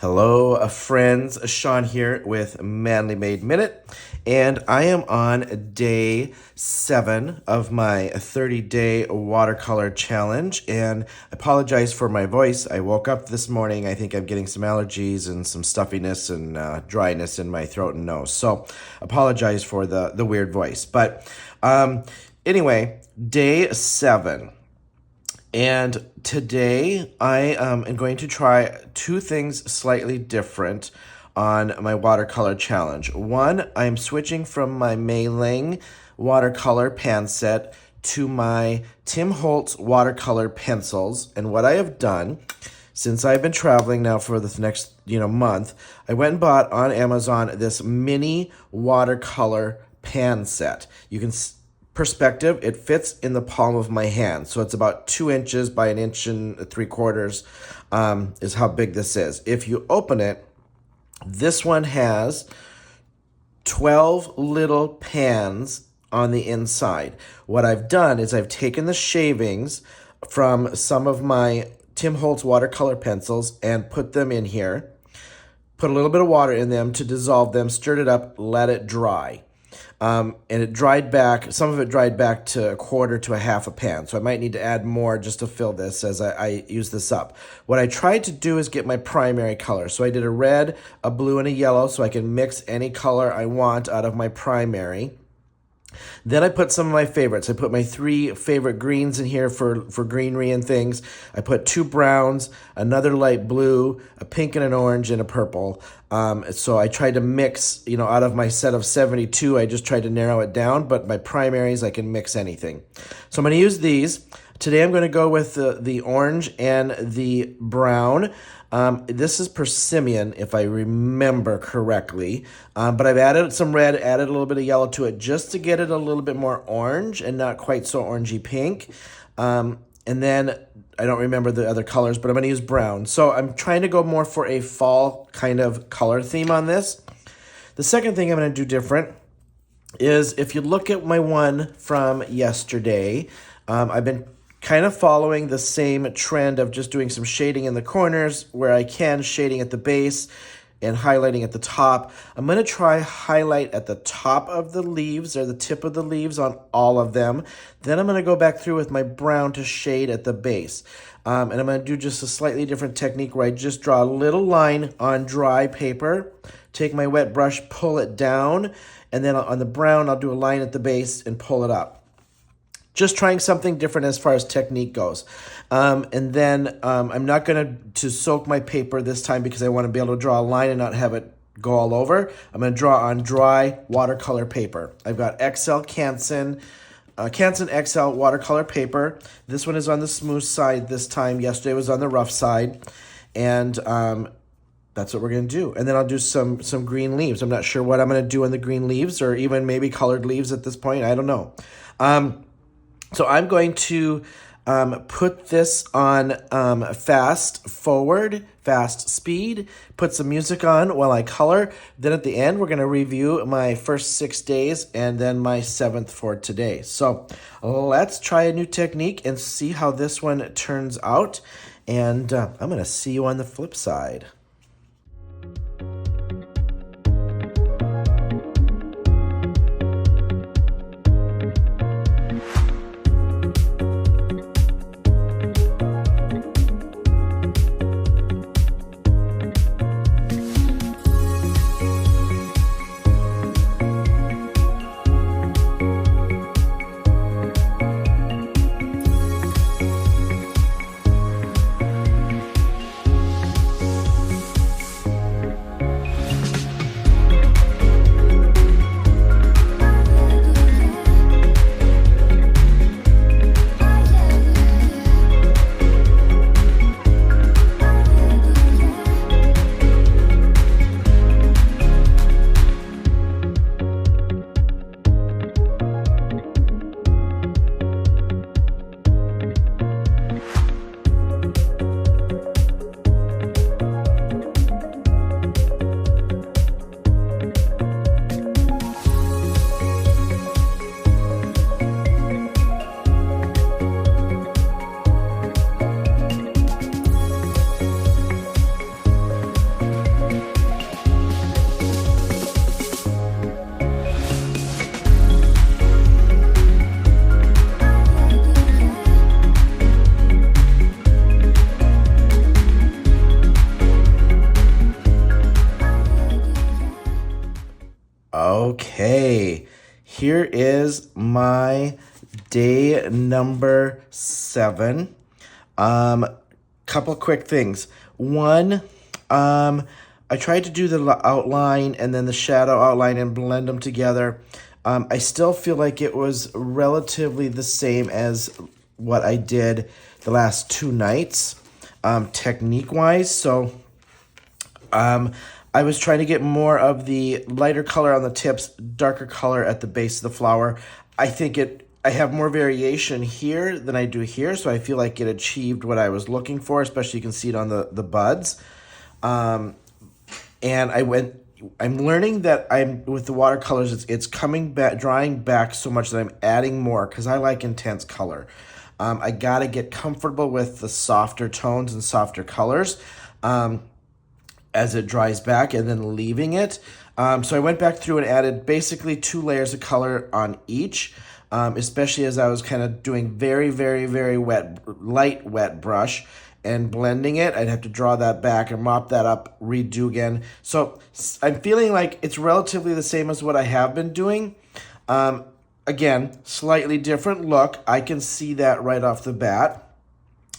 Hello, friends. Shawn here with Manly Made Minute, and I am on day 7 of my 30-day watercolor challenge, and I apologize for my voice. I woke up this morning. I think I'm getting some allergies and some stuffiness and dryness in my throat and nose, so apologize for the weird voice. But anyway, day 7. And today I am going to try two things slightly different on my watercolor challenge. One, I'm switching from my Mei watercolor pan set to my Tim Holtz watercolor pencils. And what I have done, since I've been traveling now for the next month, I went and bought on Amazon this mini watercolor pan set. You can perspective, it fits in the palm of my hand. So it's about 2 inches by 1 3/4 is how big this is. If you open it, this one has 12 little pans on the inside. What I've done is I've taken the shavings from some of my Tim Holtz watercolor pencils and put them in here, put a little bit of water in them to dissolve them, stirred it up, let it dry. And it dried back, some of it dried back to 1/4 to 1/2 a pan. So I might need to add more just to fill this as I use this up. What I tried to do is get my primary color. So I did a red, a blue, and a yellow so I can mix any color I want out of my primary. Then I put some of my favorites. I put my 3 favorite greens in here for greenery and things. I put 2 browns, another light blue, a pink and an orange, and a purple. So I tried to mix, out of my set of 72, I just tried to narrow it down, but my primaries, I can mix anything. So I'm going to use these. Today I'm going to go with the orange and the brown. This is persimmon, if I remember correctly. But I've added some red, added a little bit of yellow to it just to get it a little bit more orange and not quite so orangey pink. And then I don't remember the other colors, but I'm going to use brown. So I'm trying to go more for a fall kind of color theme on this. The second thing I'm going to do different is if you look at my one from yesterday, I've been kind of following the same trend of just doing some shading in the corners where I can, shading at the base and highlighting at the top. I'm going to try highlight at the top of the leaves or the tip of the leaves on all of them. Then I'm going to go back through with my brown to shade at the base. And I'm going to do just a slightly different technique where I just draw a little line on dry paper, take my wet brush, pull it down, and then on the brown I'll do a line at the base and pull it up. Just trying something different as far as technique goes. And then I'm not going to soak my paper this time because I want to be able to draw a line and not have it go all over. I'm going to draw on dry watercolor paper. I've got XL Canson XL watercolor paper. This one is on the smooth side this time. Yesterday was on the rough side. And that's what we're going to do. And then I'll do some green leaves. I'm not sure what I'm going to do on the green leaves or even maybe colored leaves at this point. I don't know. So I'm going to put this on fast forward, fast speed, put some music on while I color. Then at the end, we're going to review my first 6 days and then my 7th for today. So let's try a new technique and see how this one turns out. And I'm going to see you on the flip side. Okay, here is my day number 7. Couple quick things. One, I tried to do the outline and then the shadow outline and blend them together. I still feel like it was relatively the same as what I did the last 2 nights, technique-wise. So I was trying to get more of the lighter color on the tips, darker color at the base of the flower. I think I have more variation here than I do here, so I feel like it achieved what I was looking for, especially you can see it on the buds. And I'm learning that with the watercolors, it's coming back, drying back so much that I'm adding more because I like intense color. I gotta get comfortable with the softer tones and softer colors as it dries back and then leaving it. So I went back through and added basically 2 layers of color on each, especially as I was kind of doing very, very, very light wet brush and blending it. I'd have to draw that back and mop that up, redo again. So I'm feeling like it's relatively the same as what I have been doing. Again, slightly different look. I can see that right off the bat.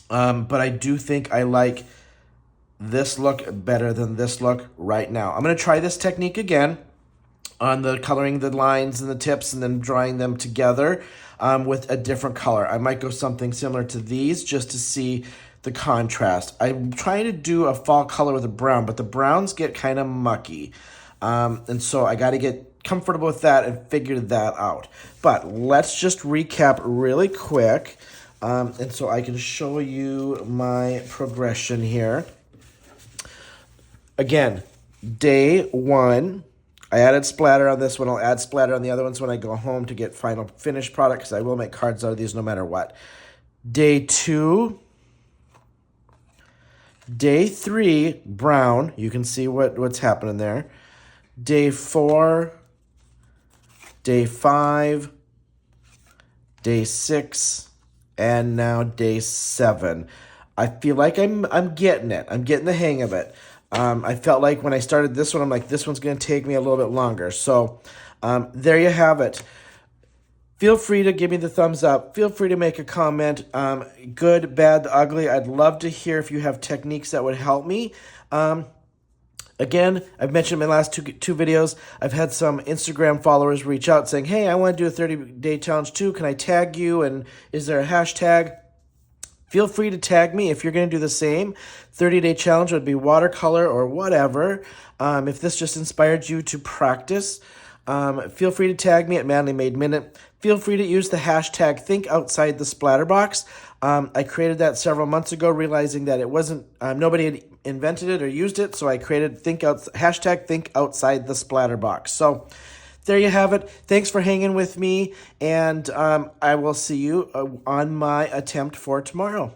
But I do think I like this look better than this look right now. I'm going to try this technique again on the coloring the lines and the tips and then drawing them together with a different color. I might go something similar to these just to see the contrast. I'm trying to do a fall color with a brown, but the browns get kind of mucky. And so I got to get comfortable with that and figure that out. But let's just recap really quick. And so I can show you my progression here. Again, day 1, I added splatter on this one. I'll add splatter on the other ones when I go home to get final finished product because I will make cards out of these no matter what. Day 2, day 3, brown. You can see what's happening there. Day 4, day 5, day 6, and now day 7. I feel like I'm getting it. I'm getting the hang of it. I felt like when I started this one, I'm like, this one's going to take me a little bit longer. So there you have it. Feel free to give me the thumbs up. Feel free to make a comment. Good, bad, ugly. I'd love to hear if you have techniques that would help me. Again, I've mentioned in my last two videos, I've had some Instagram followers reach out saying, hey, I want to do a 30-day challenge too. Can I tag you? And is there a hashtag? Feel free to tag me if you're going to do the same. 30-day challenge would be watercolor or whatever. If this just inspired you to practice, feel free to tag me at Manly Made Minute. Feel free to use the hashtag Think Outside the Splatter Box. I created that several months ago, realizing that it wasn't nobody had invented it or used it, so I created hashtag Think Outside the Splatter Box. So there you have it. Thanks for hanging with me, and I will see you on my attempt for tomorrow.